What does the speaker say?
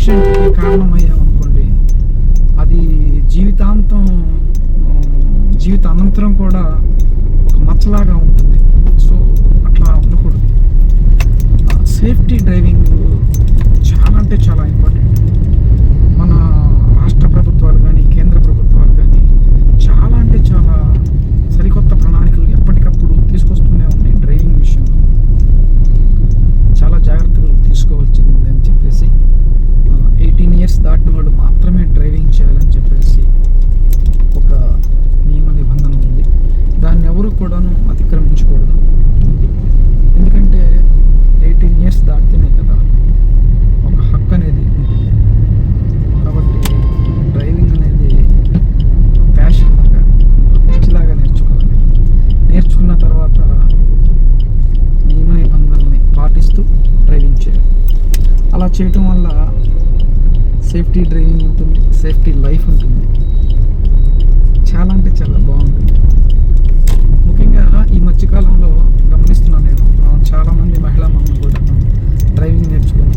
యాక్సిడెంట్కి కారణమయ్యామనుకోండి, అది జీవితానంతరం కూడా ఒక మచ్చలాగా ఉంటుంది. సో అట్లా ఉండకూడదు. సేఫ్టీ డ్రైవింగ్ చాలా అంటే చాలా ఇంపార్టెంట్. మన రాష్ట్ర ప్రభుత్వాలు కానీ కేంద్ర ప్రభుత్వాలు కానీ చాలా అంటే చాలా సరికొత్త ప్రణాళికలు ఎప్పటికప్పుడు తీసుకొస్తూనే ఉన్నాయి. డ్రైవింగ్ విషయంలో చాలా జాగ్రత్తలు తీసుకోవాల్సింది అని చెప్పేసి 18 ఇయర్స్ దాటిన వాళ్ళు మాత్రమే డ్రైవింగ్ చేయాలని చెప్పేసి ఒక నియమ నిబంధన ఉంది. దాన్ని ఎవరు కూడాను అతిక్రమించకూడదు. ఎందుకంటే 18 ఇయర్స్ దాటితేనే కదా ఒక హక్కు అనేది ఉంటుంది. కాబట్టి డ్రైవింగ్ అనేది ప్యాషన్ లాగా, పిచ్చిలాగా నేర్చుకోవాలి. నేర్చుకున్న తర్వాత నియమ నిబంధనల్ని పాటిస్తూ డ్రైవింగ్ చేయాలి. అలా చేయటం వల్ల సేఫ్టీ డ్రైవింగ్ ఉంటుంది, సేఫ్టీ లైఫ్ ఉంటుంది. చాలా అంటే చాలా బాగుంటుంది. ముఖ్యంగా ఈ మధ్యకాలంలో గమనిస్తున్నాను నేను, చాలామంది మహిళా మమ్మల్ని కూడా డ్రైవింగ్ నేర్చుకొని